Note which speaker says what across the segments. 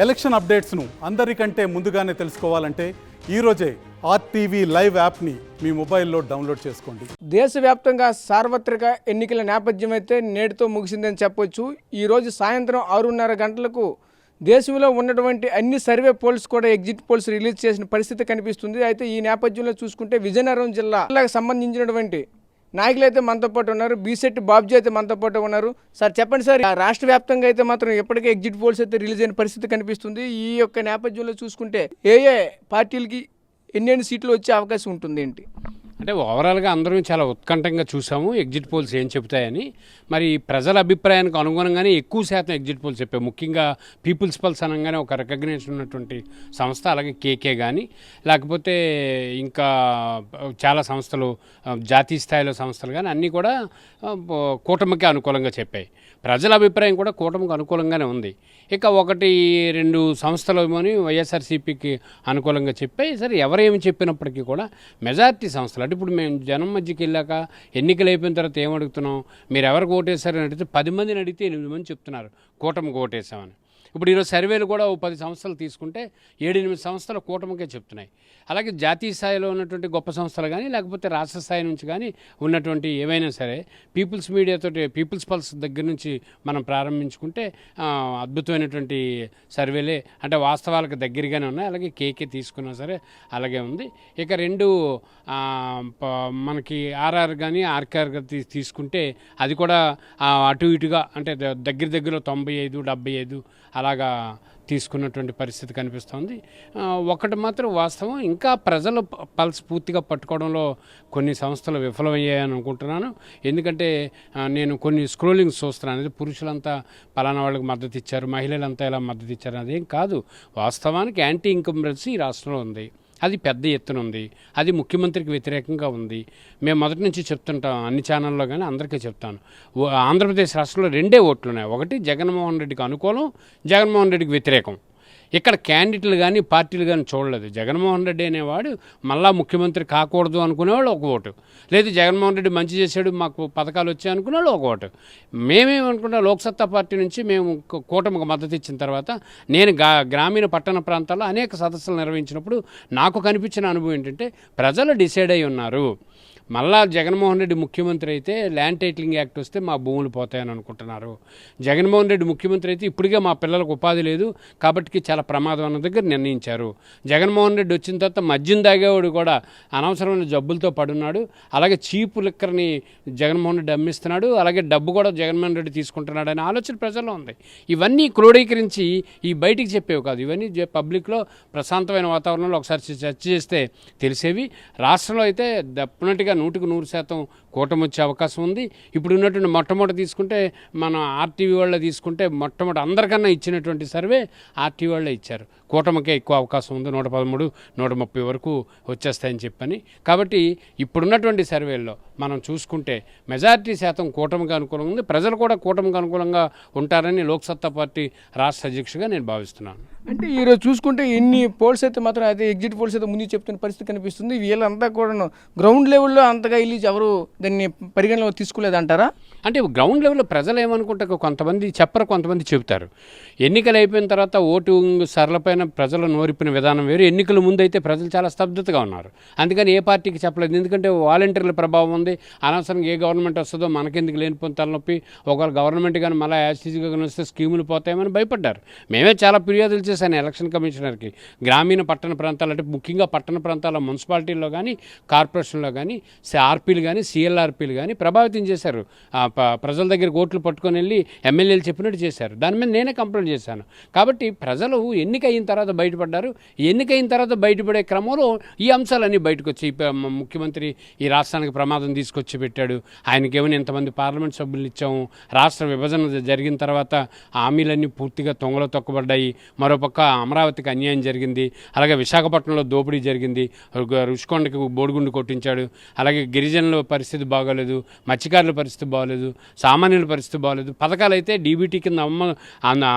Speaker 1: Election అప్డేట్స్ను అందరికంటే ముందుగానే తెలుసుకోవాలంటే ఈరోజే ఆర్టీవీ లైవ్ యాప్ని మీ మొబైల్లో డౌన్లోడ్ చేసుకోండి.
Speaker 2: దేశవ్యాప్తంగా సార్వత్రిక ఎన్నికల నేపథ్యం అయితే నేటితో ముగిసిందని చెప్పొచ్చు. ఈరోజు సాయంత్రం 6:30 గంటలకు దేశంలో ఉన్నటువంటి అన్ని సర్వే పోల్స్ కూడా ఎగ్జిట్ పోల్స్ రిలీజ్ చేసిన పరిస్థితి కనిపిస్తుంది. అయితే ఈ నేపథ్యంలో చూసుకుంటే విజయనగరం జిల్లాకు సంబంధించినటువంటి నాయకులు అయితే మనతో పాటు ఉన్నారు. బీసెట్ బాబ్జీ అయితే మనతో పాటు ఉన్నారు. సార్ చెప్పండి సార్, రాష్ట్ర వ్యాప్తంగా అయితే మాత్రం ఎప్పటికే ఎగ్జిట్ పోల్స్ అయితే రిలీజ్ అయిన పరిస్థితి కనిపిస్తుంది. ఈ యొక్క నేపథ్యంలో చూసుకుంటే ఏ పార్టీలకి ఎన్ని సీట్లు వచ్చే అవకాశం ఉంటుంది ఏంటి?
Speaker 3: అంటే ఓవరాల్గా అందరం చాలా ఉత్కంఠంగా చూసాము ఎగ్జిట్ పోల్స్ ఏం చెప్తాయని. మరి ప్రజల అభిప్రాయానికి అనుగుణంగానే ఎక్కువ శాతం ఎగ్జిట్ పోల్స్ చెప్పాయి. ముఖ్యంగా పీపుల్స్ పల్స్ అనగానే ఒక రికగ్నేషన్ ఉన్నటువంటి సంస్థ, అలాగే కేకే కానీ లేకపోతే ఇంకా చాలా సంస్థలు జాతీయ స్థాయిలో సంస్థలు కానీ అన్నీ కూడా కూటమికి అనుకూలంగా చెప్పాయి. ప్రజల అభిప్రాయం కూడా కూటమికి అనుకూలంగానే ఉంది. ఇక 1-2 సంస్థలు ఏమని వైఎస్ఆర్సీపీకి అనుకూలంగా చెప్పాయి. సరే, ఎవరేమి చెప్పినప్పటికీ కూడా మెజారిటీ సంస్థలు అంటే ఇప్పుడు మేము జనం మధ్యకి వెళ్ళాక ఎన్నికలు అయిపోయిన తర్వాత ఏమడుగుతున్నాం, మీరు ఎవరికి ఓటేశారని అడిగితే 10 మందిని అడిగితే 8 మంది చెప్తున్నారు కూటమికి ఓటేసామని. ఇప్పుడు ఈరోజు సర్వేలు కూడా 10 సంస్థలు తీసుకుంటే 7-8 సంస్థలు కూటమికే చెప్తున్నాయి. అలాగే జాతీయ స్థాయిలో ఉన్నటువంటి గొప్ప సంస్థలు కానీ లేకపోతే రాష్ట్ర స్థాయి నుంచి కానీ ఉన్నటువంటి ఏవైనా సరే పీపుల్స్ మీడియాతో పీపుల్స్ పల్స్ దగ్గర నుంచి మనం ప్రారంభించుకుంటే అద్భుతమైనటువంటి సర్వేలే, అంటే వాస్తవాలకు దగ్గరగానే ఉన్నాయి. అలాగే కేకే తీసుకున్నా సరే అలాగే ఉంది. ఇక 2 మనకి ఆర్ఆర్ కానీ ఆర్కేఆర్ తీసుకుంటే అది కూడా అటు ఇటుగా అంటే దగ్గర 95-75 అలాగా తీసుకున్నటువంటి పరిస్థితి కనిపిస్తుంది. ఒకటి మాత్రం వాస్తవం, ఇంకా ప్రజలు పల్స్ పూర్తిగా పట్టుకోవడంలో కొన్ని సంస్థలు విఫలమయ్యాయని అనుకుంటున్నాను. ఎందుకంటే నేను కొన్ని స్క్రోలింగ్స్ చూస్తున్నాను. అది పురుషులంతా పలానా వాళ్ళకి మద్దతు ఇచ్చారు, మహిళలంతా ఇలా మద్దతు ఇచ్చారు, అదేం కాదు. వాస్తవానికి యాంటీ ఇన్కంబెన్సీ ఈ రాష్ట్రంలో ఉంది. అది పెద్ద ఎత్తున ఉంది. అది ముఖ్యమంత్రికి వ్యతిరేకంగా ఉంది. మేము మొదటి నుంచి చెప్తుంటాం, అన్ని ఛానల్లో కానీ అందరికీ చెప్తాను. ఆంధ్రప్రదేశ్ రాష్ట్రంలో 2 ఓట్లు ఉన్నాయి. ఒకటి జగన్మోహన్ రెడ్డికి అనుకూలం, జగన్మోహన్ రెడ్డికి వ్యతిరేకం. ఇక్కడ క్యాండిడేట్లు కానీ పార్టీలు కానీ చూడలేదు. జగన్మోహన్ రెడ్డి అనేవాడు మళ్ళా ముఖ్యమంత్రి కాకూడదు అనుకునేవాళ్ళు ఒక ఓటు, లేదు జగన్మోహన్ రెడ్డి మంచి చేశాడు మాకు పథకాలు వచ్చాయి అనుకునేవాళ్ళు ఒక ఓటు. మేమేమనుకుంటాం, లోక్సత్తా పార్టీ నుంచి మేము కూటమికి మద్దతు ఇచ్చిన తర్వాత నేను గ్రామీణ పట్టణ ప్రాంతాల్లో అనేక సదస్సులు నిర్వహించినప్పుడు నాకు కనిపించిన అనుభవం ఏంటంటే ప్రజలు డిసైడ్ అయి ఉన్నారు, మళ్ళా జగన్మోహన్ రెడ్డి ముఖ్యమంత్రి అయితే ల్యాండ్ టైటిలింగ్ యాక్ట్ వస్తే మా భూములు పోతాయని అనుకుంటున్నారు. జగన్మోహన్ రెడ్డి ముఖ్యమంత్రి అయితే ఇప్పటికే మా పిల్లలకు ఉపాధి లేదు కాబట్టి చాలా ప్రమాదం అన్న దగ్గర నిర్ణయించారు. జగన్మోహన్ రెడ్డి వచ్చిన తర్వాత మద్యం తాగేవాడు కూడా అనవసరమైన జబ్బులతో పడున్నాడు. అలాగే చీపు లిక్కర్ని జగన్మోహన్ రెడ్డి అమ్మిస్తున్నాడు. అలాగే డబ్బు కూడా జగన్మోహన్ రెడ్డి తీసుకుంటున్నాడు అనే ఆలోచన ప్రజల్లో ఉంది. ఇవన్నీ క్రోడీకరించి ఈ బయటికి చెప్పేవి కాదు. ఇవన్నీ పబ్లిక్లో ప్రశాంతమైన వాతావరణంలో ఒకసారి చర్చ చేస్తే తెలిసేవి. రాష్ట్రంలో అయితే డెఫినెట్గా 100% కూటమి వచ్చే అవకాశం ఉంది. ఇప్పుడు ఉన్నటువంటి మొట్టమొదటి తీసుకుంటే మన ఆర్టీవీ వాళ్ళే తీసుకుంటే మొట్టమొదటి అందరికన్నా ఇచ్చినటువంటి సర్వే ఆర్టీవీ వాళ్ళే ఇచ్చారు. కూటమికే ఎక్కువ అవకాశం ఉంది, 113-130 వరకు వచ్చేస్తాయని చెప్పని. కాబట్టి ఇప్పుడున్నటువంటి సర్వేల్లో మనం చూసుకుంటే మెజారిటీ శాతం కూటమికి అనుకూలంగా ఉంది. ప్రజలు కూడా కూటమికి అనుకూలంగా ఉంటారని లోక్సత్తా పార్టీ రాష్ట్ర అధ్యక్షుడిగా నేను భావిస్తున్నాను.
Speaker 2: అంటే ఈరోజు చూసుకుంటే ఎన్ని పోల్స్ అయితే మాత్రం అయితే ఎగ్జిట్ పోల్స్ అయితే ముందు చెప్తున్న పరిస్థితి కనిపిస్తుంది. వీళ్ళంతా కూడా గ్రౌండ్ లెవెల్లో అంతగా వెళ్ళి ఎవరు దాన్ని పరిగణలో తీసుకోలేదంటారా?
Speaker 3: అంటే గ్రౌండ్ లెవెల్లో ప్రజలు ఏమనుకుంటారు, కొంతమంది చెప్పరు, కొంతమంది చెబుతారు. ఎన్నికలు అయిపోయిన తర్వాత ఓటింగ్ సరళపైన ప్రజలు నోరిపిన విధానం వేరు. ఎన్నికల ముందు అయితే ప్రజలు చాలా స్తబ్దతగా ఉన్నారు. అందుకని ఏ పార్టీకి చెప్పలేదు. ఎందుకంటే వాలంటీర్ల ప్రభావం ఉంది. అనవసరంగా ఏ గవర్నమెంట్ వస్తుందో మనకెందుకు లేనిపోయిన తలనొప్పి, ఒకవేళ గవర్నమెంట్ కానీ మళ్ళీ యాసిడ్గా వస్తే స్కీములు పోతాయేమని భయపడ్డారు. మేమే చాలా ఫిర్యాదులు చేశాను ఎలక్షన్ కమిషనర్కి. గ్రామీణ పట్టణ ప్రాంతాలు అంటే ముఖ్యంగా పట్టణ ప్రాంతాల మున్సిపాలిటీల్లో కానీ కార్పొరేషన్లో కానీ ఆర్పీలు కానీ సిఎల్ఆర్పీలు కానీ ప్రభావితం చేశారు. ప్రజల దగ్గరికి ఓట్లు పట్టుకొని వెళ్ళి ఎమ్మెల్యేలు చెప్పినట్టు చేశారు. దాని మీద నేనే కంప్లైంట్ చేశాను. కాబట్టి ప్రజలు ఎన్నికయిన తర్వాత బయటపడ్డారు. ఎన్నికయిన తర్వాత బయటపడే క్రమంలో ఈ అంశాలన్నీ బయటకు వచ్చి ముఖ్యమంత్రి ఈ రాష్ట్రానికి ప్రమాదం తీసుకొచ్చి పెట్టాడు, ఆయనకేమైనా ఎంతమంది పార్లమెంట్ సభ్యులు ఇచ్చాము, రాష్ట్ర విభజన జరిగిన తర్వాత హామీలన్నీ పూర్తిగా తొంగలో తొక్కబడ్డాయి, మరోపక్క అమరావతికి అన్యాయం జరిగింది, అలాగే విశాఖపట్నంలో దోపిడీ జరిగింది, రుషికొండకి బోడిగుండు కొట్టించాడు, అలాగే గిరిజనుల పరిస్థితి బాగోలేదు, మత్స్యకారుల పరిస్థితి బాగోలేదు, సామాన్యుల పరిస్థితి బాగోలేదు. పథకాలు అయితే డీబీటీ కింద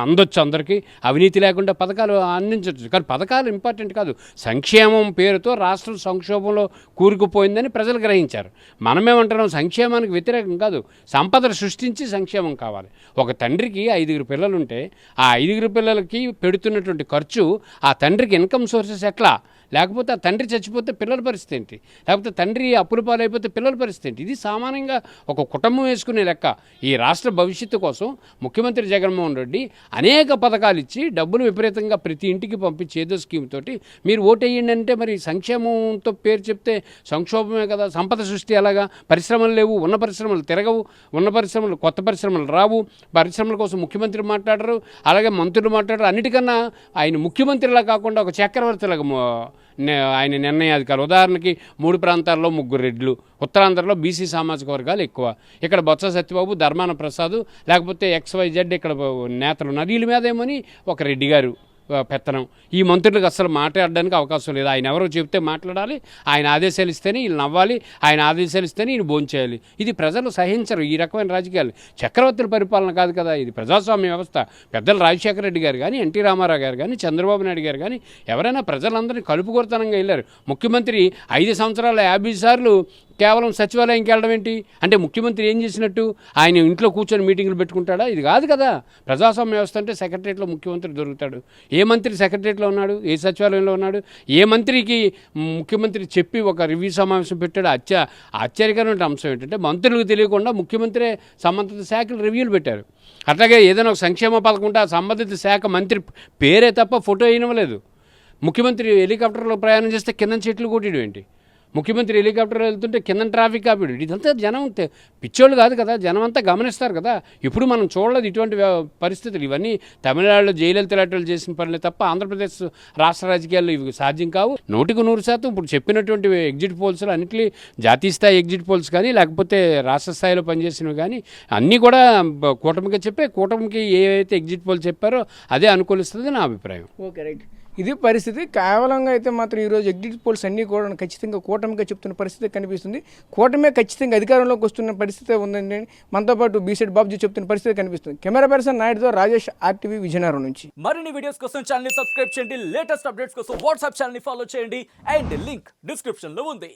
Speaker 3: అందొచ్చు అందరికీ, అవినీతి లేకుండా పథకాలు అందించవచ్చు. కానీ పథకాలు ఇంపార్టెంట్ కాదు, సంక్షేమం పేరుతో రాష్ట్రం సంక్షోభంలో కూరుకుపోయిందని ప్రజలు గ్రహించారు. మనమేమంటున్నాం, సంక్షేమానికి వ్యతిరేకం కాదు, సంపదను సృష్టించి సంక్షేమం కావాలి. ఒక తండ్రికి 5 పిల్లలుంటే ఆ 5 పిల్లలకి పెడుతున్న పెట్టినటువంటి ఖర్చు ఆ తండ్రికి ఇన్కమ్ సోర్సెస్ ఎట్లా, లేకపోతే ఆ తండ్రి చచ్చిపోతే పిల్లల పరిస్థితి ఏంటి, లేకపోతే తండ్రి అప్పుల పాలైపోతే పిల్లల పరిస్థితి ఏంటి, ఇది సామాన్యంగా ఒక కుటుంబం వేసుకునే లెక్క. ఈ రాష్ట్ర భవిష్యత్తు కోసం ముఖ్యమంత్రి జగన్మోహన్ రెడ్డి అనేక పథకాలు ఇచ్చి డబ్బులు విపరీతంగా ప్రతి ఇంటికి పంపించి ఏదో స్కీమ్ తోటి మీరు ఓటేయండి అంటే మరి సంక్షేమంతో పేరు చెప్తే సంక్షోభమే కదా. సంపద సృష్టి ఎలాగా, పరిశ్రమలు లేవు, ఉన్న పరిశ్రమలు తిరగవు, ఉన్న పరిశ్రమలు కొత్త పరిశ్రమలు రావు, పరిశ్రమల కోసం ముఖ్యమంత్రి మాట్లాడరు, అలాగే మంత్రులు మాట్లాడరు. అన్నిటికన్నా ఆయన ముఖ్యమంత్రిలా కాకుండా ఒక చక్రవర్తిలాగా ఆయన నిర్ణయాధికారులు. ఉదాహరణకి 3 ప్రాంతాల్లో 3 రెడ్లు, ఉత్తరాంధ్రలో బీసీ సామాజిక వర్గాలు ఎక్కువ, ఇక్కడ బొత్స సత్యబాబు, ధర్మాన ప్రసాద్, లేకపోతే XYZ ఇక్కడ నేతలు ఉన్నారు, వీళ్ళ మీద ఏమని ఒక రెడ్డి గారు పెత్తనం. ఈ మంత్రులకు అసలు మాట్లాడడానికి అవకాశం లేదు. ఆయన ఎవరో చెప్తే మాట్లాడాలి, ఆయన ఆదేశాలు ఇస్తేనే వీళ్ళు నవ్వాలి, ఆయన ఆదేశాలు ఇస్తేనే ఈయన భోంచేయాలి. ఇది ప్రజలు సహించరు, ఈ రకమైన రాజకీయాలు. చక్రవర్తుల పరిపాలన కాదు కదా, ఇది ప్రజాస్వామ్య వ్యవస్థ. పెద్దలు రాజశేఖర రెడ్డి గారు కానీ, ఎన్టీ రామారావు గారు కానీ, చంద్రబాబు నాయుడు గారు కానీ ఎవరైనా ప్రజలందరినీ కలుపుకొరతనంగా వెళ్ళారు. ముఖ్యమంత్రి 5 సంవత్సరాల 50 సార్లు కేవలం సచివాలయంకి వెళ్ళడం ఏంటి అంటే ముఖ్యమంత్రి ఏం చేసినట్టు? ఆయన ఇంట్లో కూర్చొని మీటింగులు పెట్టుకుంటాడా? ఇది కాదు కదా. ప్రజాస్వామ్య వ్యవస్థ అంటే సెక్రటరియట్లో ముఖ్యమంత్రి దొరుకుతాడు. ఏ మంత్రి సెక్రటరియట్లో ఉన్నాడు, ఏ సచివాలయంలో ఉన్నాడు, ఏ మంత్రికి ముఖ్యమంత్రి చెప్పి ఒక రివ్యూ సమావేశం పెట్టాడు? ఆశ్చర్యకరమైన అంశం ఏంటంటే మంత్రులకు తెలియకుండా ముఖ్యమంత్రి సంబంధిత శాఖలు రివ్యూలు పెట్టారు. అట్లాగే ఏదైనా ఒక సంక్షేమ పథకం ఉంటే ఆ సంబంధిత శాఖ మంత్రి పేరే తప్ప ఫోటో వేయనివ్వలేదు. ముఖ్యమంత్రి హెలికాప్టర్లో ప్రయాణం చేస్తే కింద చెట్లు కొట్టడం ఏంటి? ముఖ్యమంత్రి హెలికాప్టర్ వెళ్తుంటే కింద ట్రాఫిక్ ఆపిడు. ఇదంతా జనం పిచ్చోళ్ళు కాదు కదా, జనం అంతా గమనిస్తారు కదా. ఇప్పుడు మనం చూడలేదు ఇటువంటి పరిస్థితులు. ఇవన్నీ తమిళనాడులో జయలలిత లాంటి చేసిన పనులే తప్ప ఆంధ్రప్రదేశ్ రాష్ట్ర రాజకీయాల్లో ఇవి సాధ్యం కావు. 100% ఇప్పుడు చెప్పినటువంటి ఎగ్జిట్ పోల్స్లో అన్నింటి జాతీయ స్థాయి ఎగ్జిట్ పోల్స్ కానీ లేకపోతే రాష్ట్ర స్థాయిలో పనిచేసినవి కానీ అన్నీ కూడా కూటమిగా చెప్పే, కూటమికి ఏవైతే ఎగ్జిట్ పోల్స్ చెప్పారో అదే అనుకూలిస్తుంది నా అభిప్రాయం.
Speaker 2: Okay, right. ఇది పరిస్థితి. కేవలంగా అయితే మాత్రం ఈరోజు ఎగ్జిట్ పోల్స్ అన్నీ కూడా ఖచ్చితంగా కూటమిగా చెప్తున్న పరిస్థితి కనిపిస్తుంది. కూటమే ఖచ్చితంగా అధికారంలోకి వస్తున్న పరిస్థితి ఉందండి. మనతో పాటు బీసెట్ బాబుజీ చెప్తున్న పరిస్థితి కనిపిస్తుంది. కెమెరా పర్సన్ నాయుడుతో రాజేష్, RTV విజయనగరం నుంచి.
Speaker 4: మరిన్ని వీడియోస్ కోసం ఛానల్ ని సబ్స్క్రైబ్ చేయండి, లేటెస్ట్ అప్డేట్స్ కోసం వాట్సాప్ ఛానల్ ని ఫాలో చేయండి అండ్ లింక్ డిస్క్రిప్షన్ లో ఉంది.